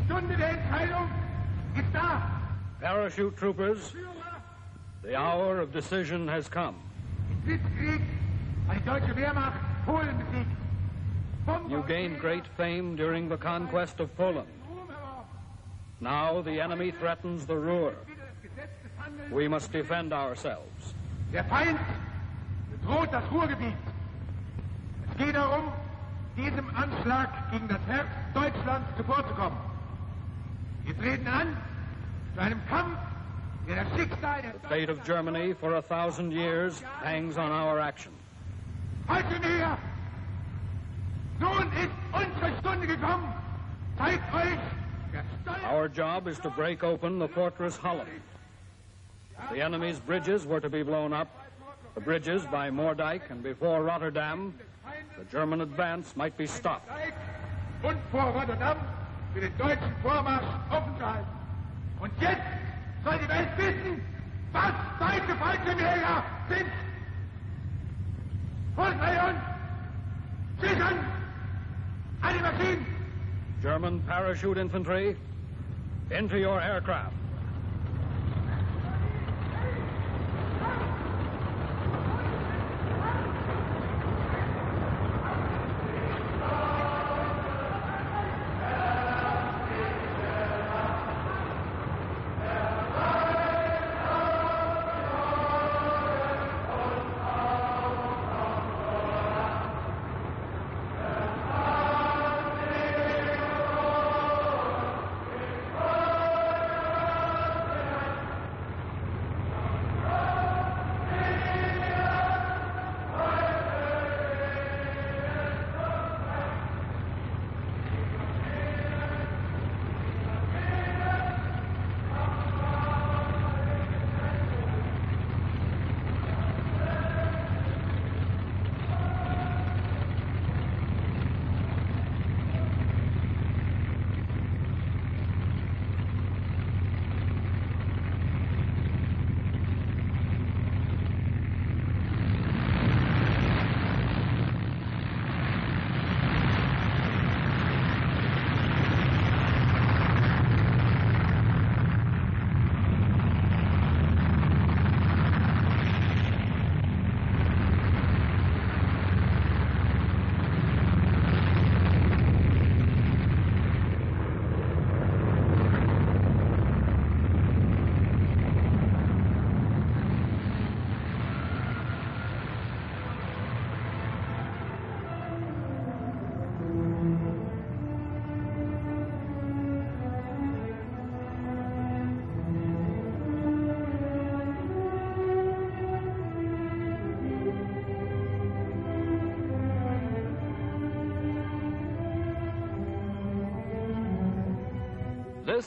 Stunde der Entscheidung ist da. Parachute troopers, the hour of decision has come. Im Blitzkrieg hat die deutsche Wehrmacht Polen besiegt. You gained great fame during the conquest of Poland. Now the enemy threatens the Ruhr. We must defend ourselves. Der Feind bedroht das Ruhrgebiet. Es geht darum, diesem Anschlag gegen das Herz Deutschlands zuvorzukommen. Wir treten an zu einem Kampf, der das Schicksal der The fate of Germany for 1,000 years hangs on our action. Fallschrimjäger! Nun ist unsere Stunde gekommen. Zeigt euch der Steuer... Our job is to break open the fortress Holland. The enemy's bridges were to be blown up. The bridges by Moerdijk and before Rotterdam, the German advance might be stopped. Und vor Rotterdam für den deutschen Vormarsch offen zu halten. Und jetzt soll die Welt wissen, was deutsche Fallschirmjäger sind. Portray uns! Sichern! Alle Maschinen! German parachute infantry, into your aircraft.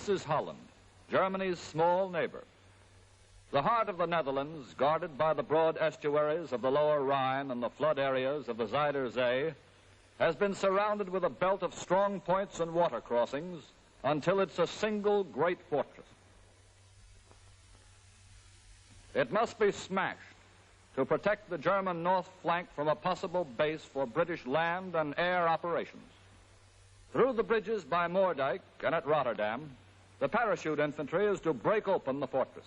This is Holland, Germany's small neighbor. The heart of the Netherlands, guarded by the broad estuaries of the Lower Rhine and the flood areas of the Zuider Zee, has been surrounded with a belt of strong points and water crossings until it's a single great fortress. It must be smashed to protect the German north flank from a possible base for British land and air operations. Through the bridges by Moerdijk and at Rotterdam, the parachute infantry is to break open the fortress.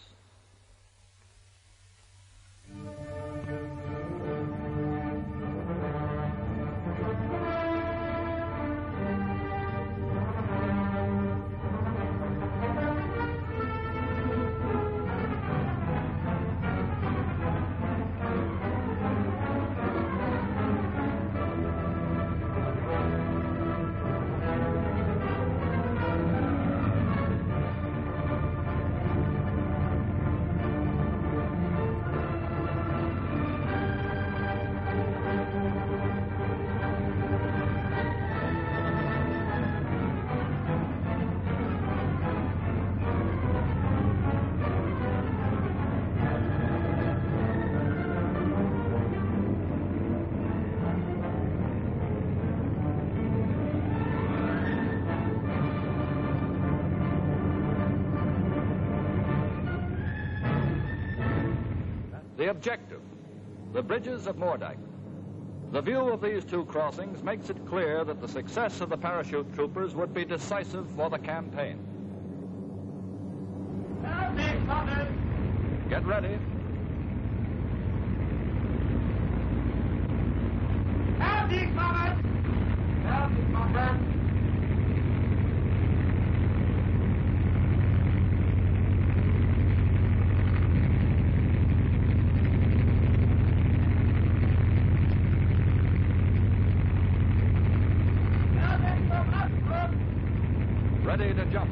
The objective, the bridges of Moerdijk. The view of these two crossings makes it clear that the success of the parachute troopers would be decisive for the campaign. Get ready. Ready to jump.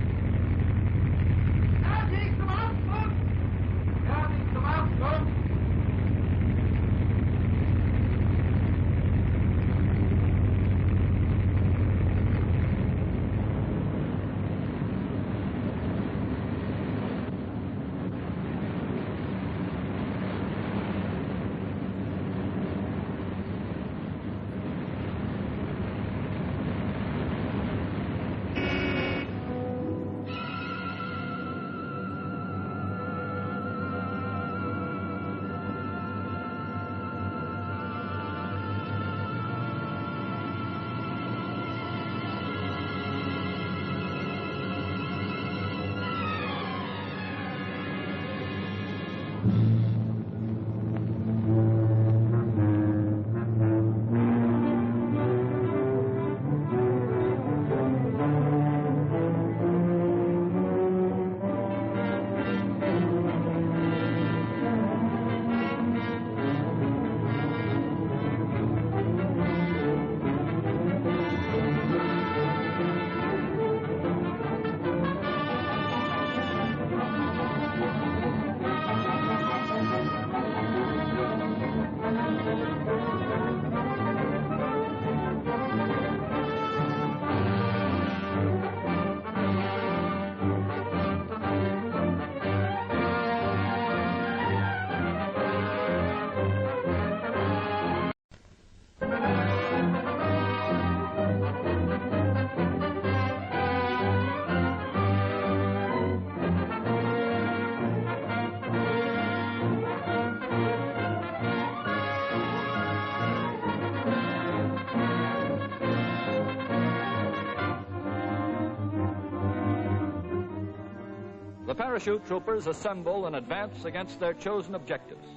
The parachute troopers assemble and advance against their chosen objectives.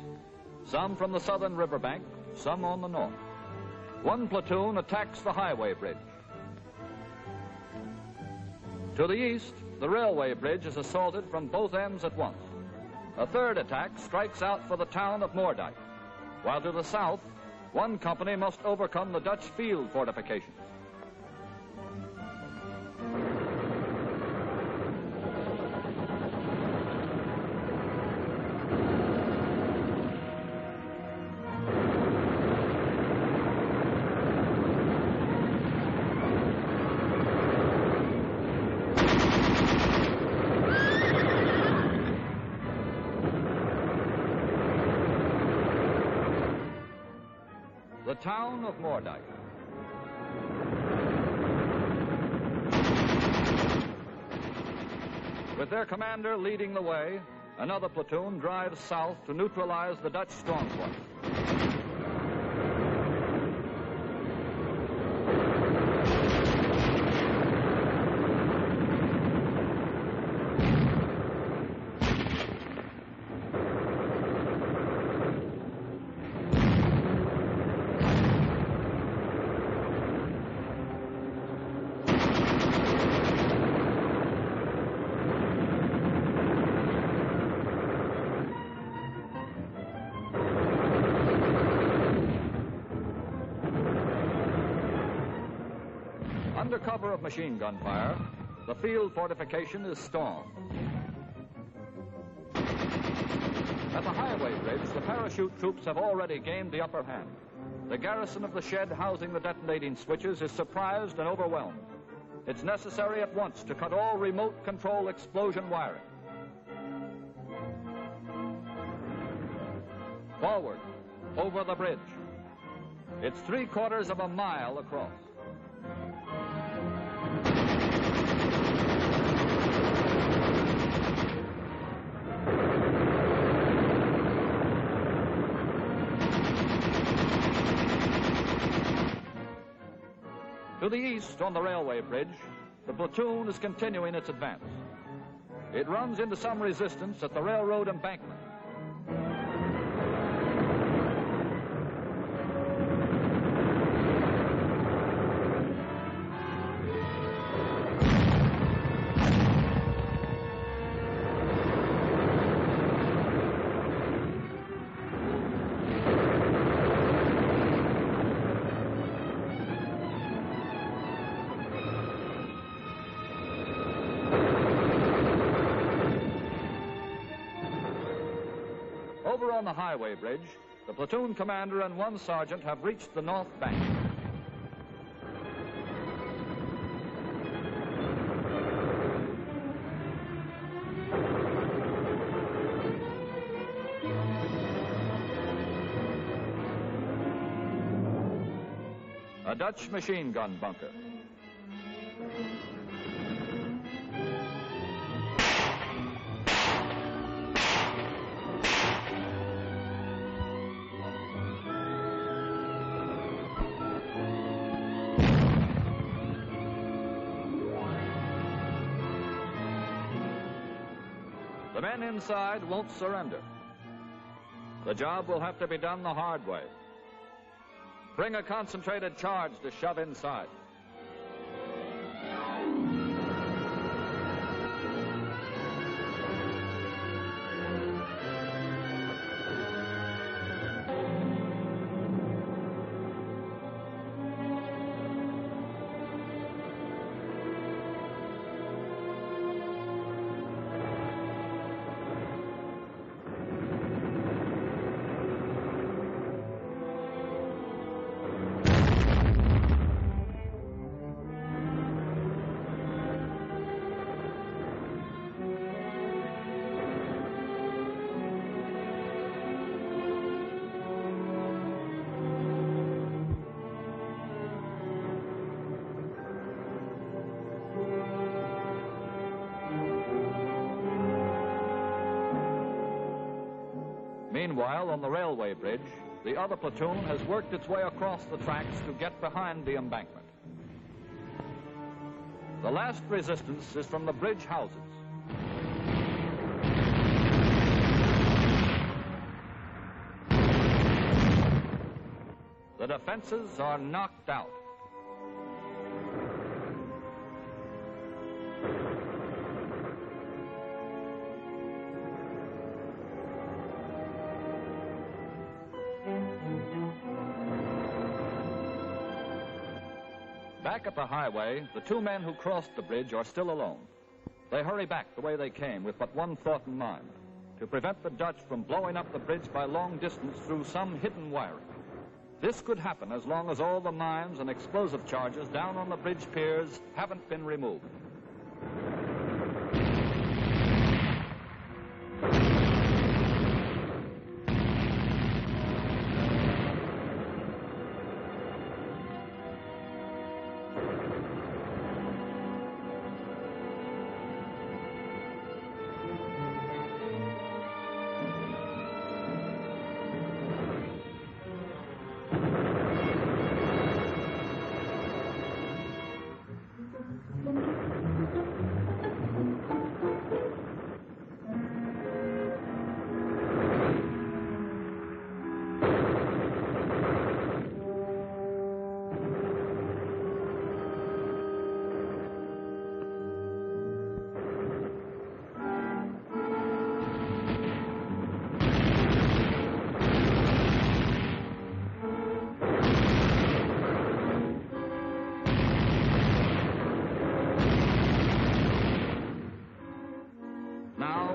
Some from the southern riverbank, some on the north. One platoon attacks the highway bridge. To the east, the railway bridge is assaulted from both ends at once. A third attack strikes out for the town of Moerdijk, while to the south, one company must overcome the Dutch field fortifications. The town of Moerdijk. With their commander leading the way, another platoon drives south to neutralize the Dutch strong point. Under cover of machine gun fire, the field fortification is stormed. At the highway bridge, the parachute troops have already gained the upper hand. The garrison of the shed housing the detonating switches is surprised and overwhelmed. It's necessary at once to cut all remote control explosion wiring. Forward, over the bridge. It's 3/4 of a mile across. the east, on the railway bridge, the platoon is continuing its advance. It runs into some resistance at the railroad embankment. Over on the highway bridge, the platoon commander and one sergeant have reached the north bank. A Dutch machine gun bunker. The men inside won't surrender. The job will have to be done the hard way. Bring a concentrated charge to shove inside. Meanwhile, on the railway bridge, the other platoon has worked its way across the tracks to get behind the embankment. The last resistance is from the bridge houses. The defenses are knocked out. Back at the highway, the two men who crossed the bridge are still alone. They hurry back the way they came with but one thought in mind: to prevent the Dutch from blowing up the bridge by long distance through some hidden wiring. This could happen as long as all the mines and explosive charges down on the bridge piers haven't been removed.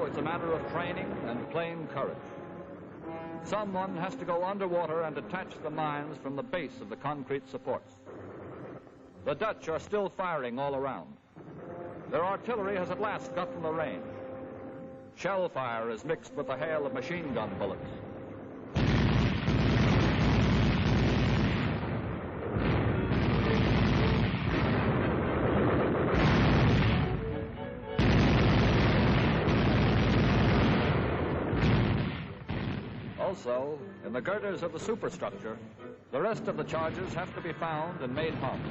It's a matter of training and plain courage. Someone has to go underwater and detach the mines from the base of the concrete supports. The Dutch are still firing all around. Their artillery has at last gotten the range. Shell fire is mixed with the hail of machine gun bullets. Also, in the girders of the superstructure, the rest of the charges have to be found and made home.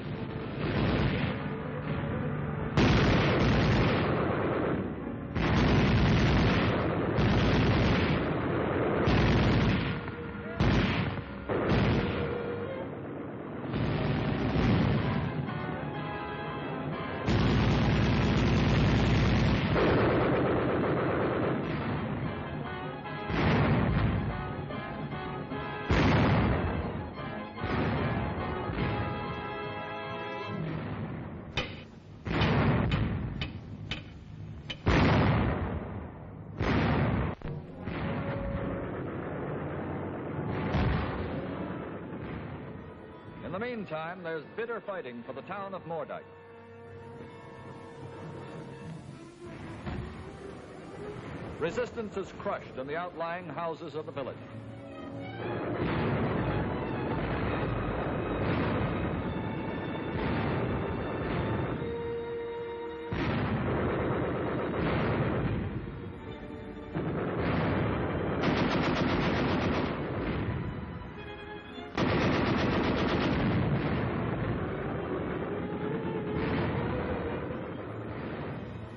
the meantime, there's bitter fighting for the town of Moerdijk. Resistance is crushed in the outlying houses of the village.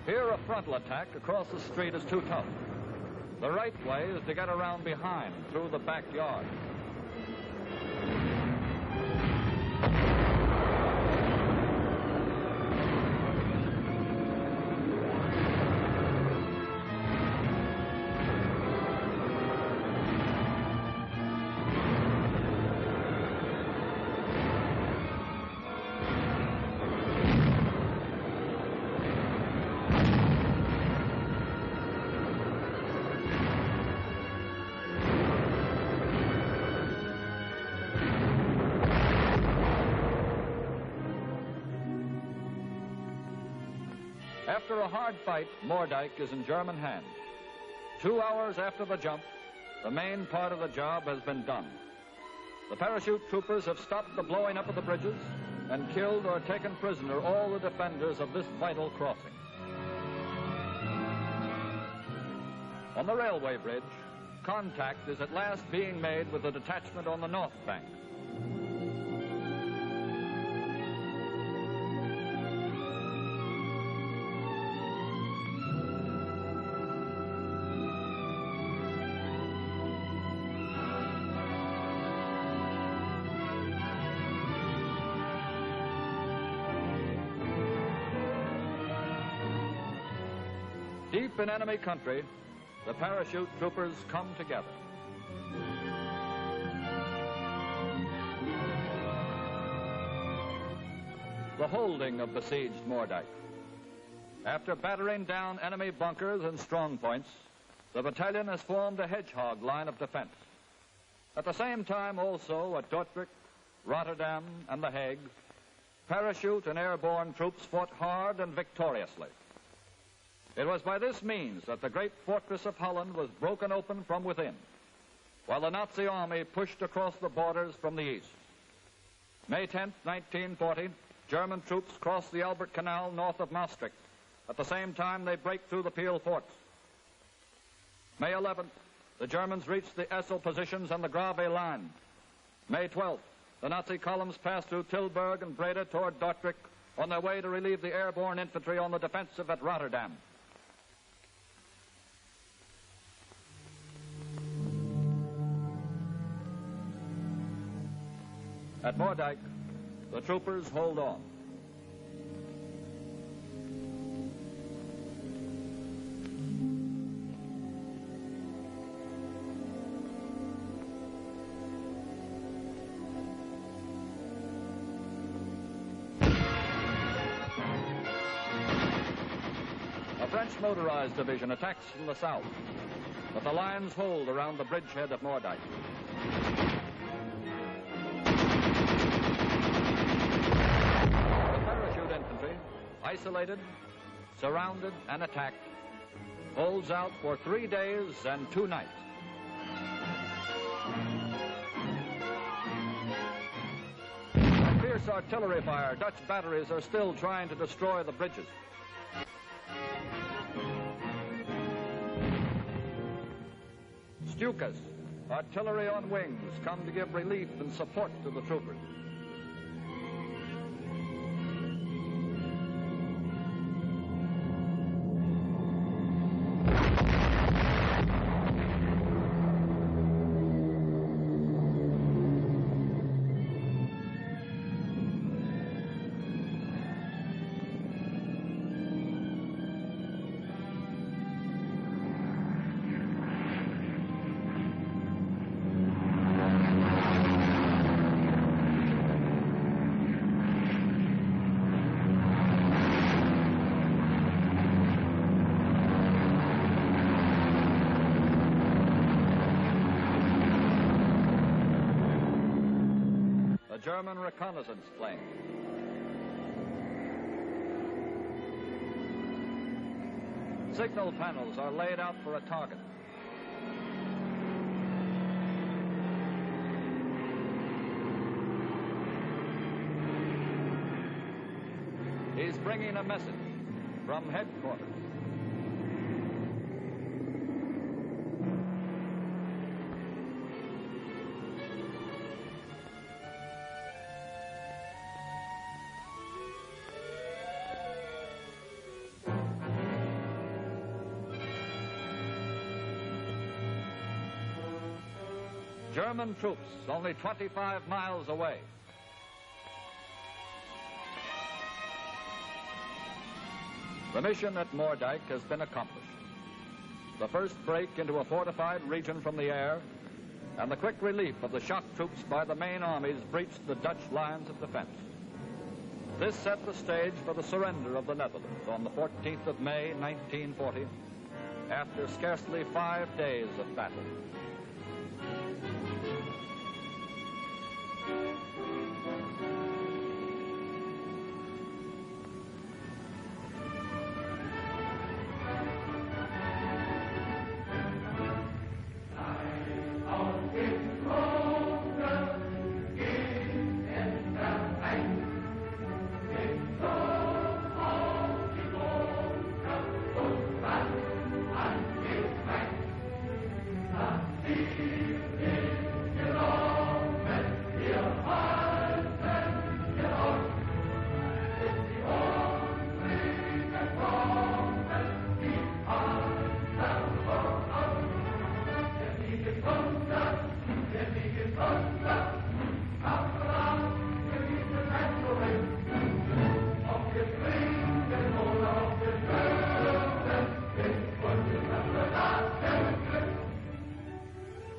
Here, a frontal attack across the street is too tough. The right way is to get around behind, through the backyard. After a hard fight, Moerdijk is in German hands. 2 hours after the jump, the main part of the job has been done. The parachute troopers have stopped the blowing up of the bridges and killed or taken prisoner all the defenders of this vital crossing. On the railway bridge, contact is at last being made with the detachment on the north bank. Deep in enemy country, the parachute troopers come together. The holding of besieged Moerdijk. After battering down enemy bunkers and strong points, the battalion has formed a hedgehog line of defense. At the same time also at Dordrecht, Rotterdam, and the Hague, parachute and airborne troops fought hard and victoriously. It was by this means that the great fortress of Holland was broken open from within, while the Nazi army pushed across the borders from the east. May 10, 1940, German troops crossed the Albert Canal north of Maastricht. At the same time, they break through the Peel forts. May 11th, the Germans reached the Essel positions and the Grave line. May 12th, the Nazi columns passed through Tilburg and Breda toward Dordrecht on their way to relieve the airborne infantry on the defensive at Rotterdam. At Moerdijk, the troopers hold on. A French motorized division attacks from the south, but the lines hold around the bridgehead of Moerdijk. Isolated, surrounded, and attacked, holds out for 3 days and 2 nights. By fierce artillery fire, Dutch batteries are still trying to destroy the bridges. Stukas, artillery on wings, come to give relief and support to the troopers. German reconnaissance plane. Signal panels are laid out for a target. He's bringing a message from headquarters. German troops only 25 miles away. The mission at Moerdijk has been accomplished. The first break into a fortified region from the air and the quick relief of the shock troops by the main armies breached the Dutch lines of defense. This set the stage for the surrender of the Netherlands on the 14th of May, 1940, after scarcely 5 days of battle.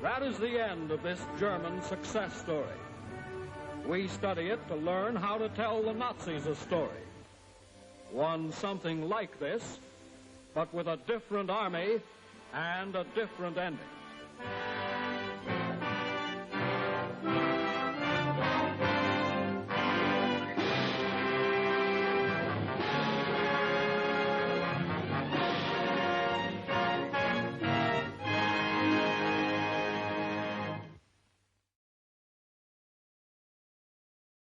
That is the end of this German success story. We study it to learn how to tell the Nazis a story. One something like this, but with a different army and a different ending.